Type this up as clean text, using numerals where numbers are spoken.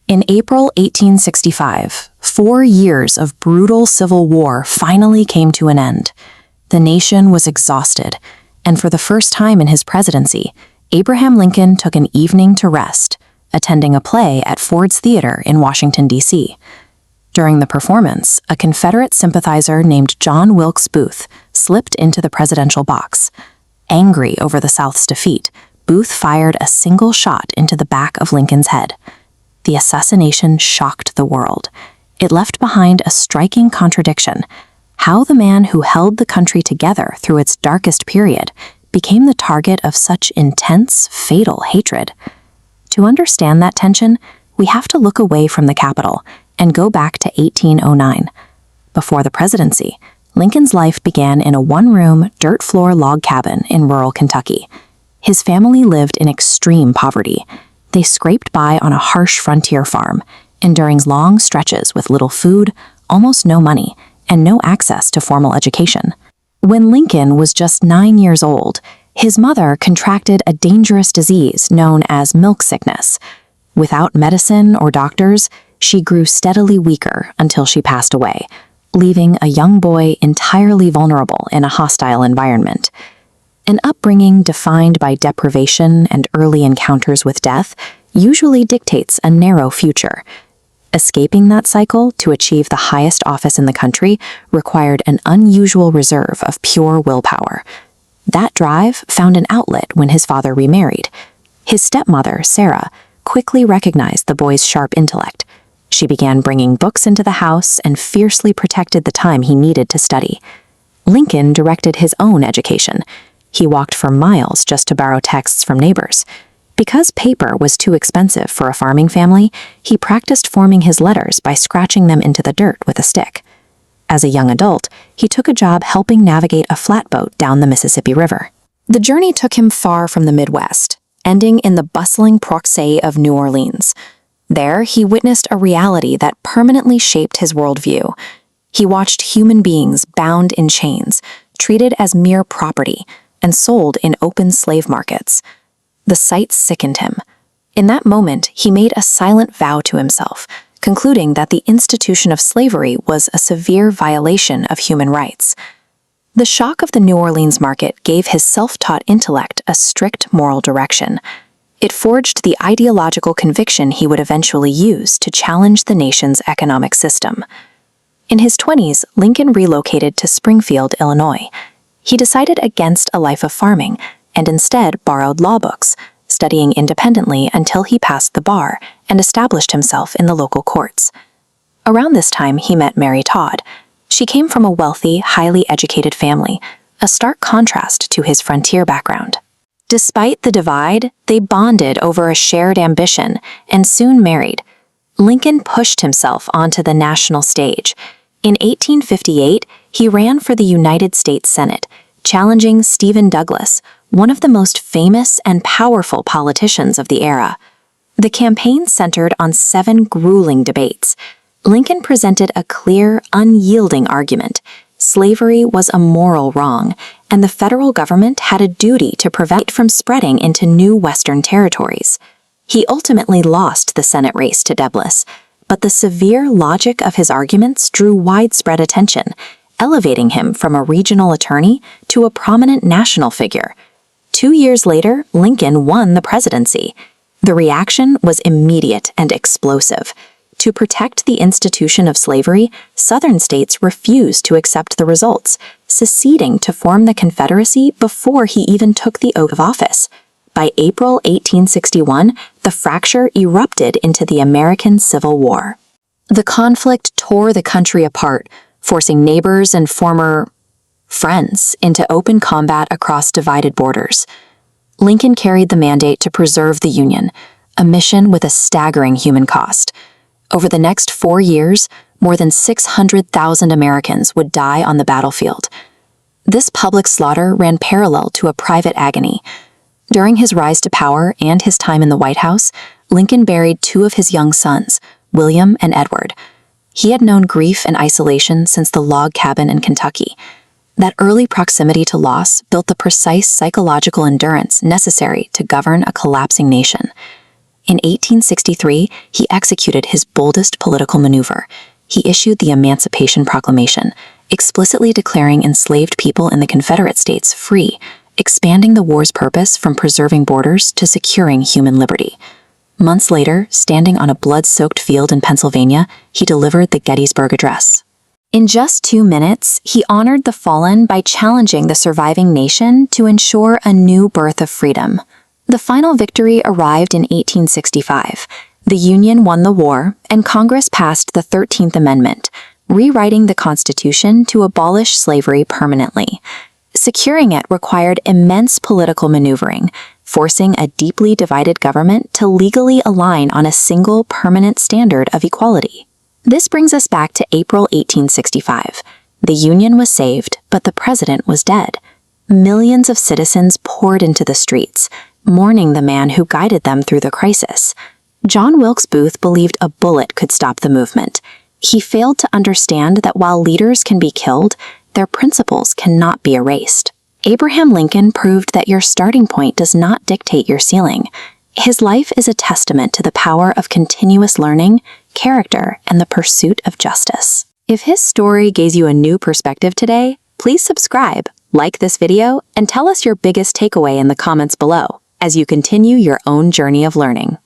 In April 1865, 4 years of brutal civil war finally came to an end. The nation was exhausted, and for the first time in his presidency, Abraham Lincoln took an evening to rest, attending a play at Ford's Theater in Washington, D.C. During the performance, a Confederate sympathizer named John Wilkes Booth slipped into the presidential box. Angry over the South's defeat, Booth fired a single shot into the back of Lincoln's head. The assassination shocked the world. It left behind a striking contradiction: how the man who held the country together through its darkest period became the target of such intense, fatal hatred. To understand that tension, we have to look away from the Capitol and go back to 1809. Before the presidency, Lincoln's life began in a one-room, dirt-floor log cabin in rural Kentucky. His family lived in extreme poverty. They scraped by on a harsh frontier farm, enduring long stretches with little food, almost no money, and no access to formal education. When Lincoln was just 9 years old, his mother contracted a dangerous disease known as milk sickness. Without medicine or doctors, she grew steadily weaker until she passed away, leaving a young boy entirely vulnerable in a hostile environment. An upbringing defined by deprivation and early encounters with death usually dictates a narrow future. Escaping that cycle to achieve the highest office in the country required an unusual reserve of pure willpower. That drive found an outlet when his father remarried. His stepmother, Sarah, quickly recognized the boy's sharp intellect. She began bringing books into the house and fiercely protected the time he needed to study. Lincoln directed his own education. He walked for miles just to borrow texts from neighbors. Because paper was too expensive for a farming family, he practiced forming his letters by scratching them into the dirt with a stick. As a young adult, he took a job helping navigate a flatboat down the Mississippi River. The journey took him far from the Midwest, ending in the bustling Proxay of New Orleans. There, he witnessed a reality that permanently shaped his worldview. He watched human beings bound in chains, treated as mere property, and sold in open slave markets. The sight sickened him. In that moment, he made a silent vow to himself, concluding that the institution of slavery was a severe violation of human rights. The shock of the New Orleans market gave his self-taught intellect a strict moral direction. It forged the ideological conviction he would eventually use to challenge the nation's economic system. In his 20s, Lincoln relocated to Springfield, Illinois. He decided against a life of farming and instead borrowed law books, studying independently until he passed the bar and established himself in the local courts. Around this time, he met Mary Todd. She came from a wealthy, highly educated family, a stark contrast to his frontier background. Despite the divide, they bonded over a shared ambition and soon married. Lincoln pushed himself onto the national stage. In 1858, he ran for the United States Senate, challenging Stephen Douglas, one of the most famous and powerful politicians of the era. The campaign centered on 7 grueling debates. Lincoln presented a clear, unyielding argument. Slavery was a moral wrong, and the federal government had a duty to prevent it from spreading into new Western territories. He ultimately lost the Senate race to Douglas, but the severe logic of his arguments drew widespread attention, elevating him from a regional attorney to a prominent national figure. 2 years later, Lincoln won the presidency. The reaction was immediate and explosive. To protect the institution of slavery, Southern states refused to accept the results, seceding to form the Confederacy before he even took the oath of office. By April 1861, the fracture erupted into the American Civil War. The conflict tore the country apart, forcing neighbors and former friends into open combat across divided borders. Lincoln carried the mandate to preserve the Union, a mission with a staggering human cost. Over the next 4 years, more than 600,000 Americans would die on the battlefield. This public slaughter ran parallel to a private agony. During his rise to power and his time in the White House, Lincoln buried 2 of his young sons, William and Edward. He had known grief and isolation since the log cabin in Kentucky. That early proximity to loss built the precise psychological endurance necessary to govern a collapsing nation. In 1863, he executed his boldest political maneuver. He issued the Emancipation Proclamation, explicitly declaring enslaved people in the Confederate States free, expanding the war's purpose from preserving borders to securing human liberty. Months later, standing on a blood-soaked field in Pennsylvania, he delivered the Gettysburg Address. In just 2 minutes, he honored the fallen by challenging the surviving nation to ensure a new birth of freedom. The final victory arrived in 1865. The Union won the war, and Congress passed the 13th Amendment, rewriting the Constitution to abolish slavery permanently. Securing it required immense political maneuvering, forcing a deeply divided government to legally align on a single permanent standard of equality. This brings us back to April 1865. The Union was saved, but the president was dead. Millions of citizens poured into the streets, mourning the man who guided them through the crisis. John Wilkes Booth believed a bullet could stop the movement. He failed to understand that while leaders can be killed, their principles cannot be erased. Abraham Lincoln proved that your starting point does not dictate your ceiling. His life is a testament to the power of continuous learning, character, and the pursuit of justice. If his story gave you a new perspective today, please subscribe, like this video, and tell us your biggest takeaway in the comments below as you continue your own journey of learning.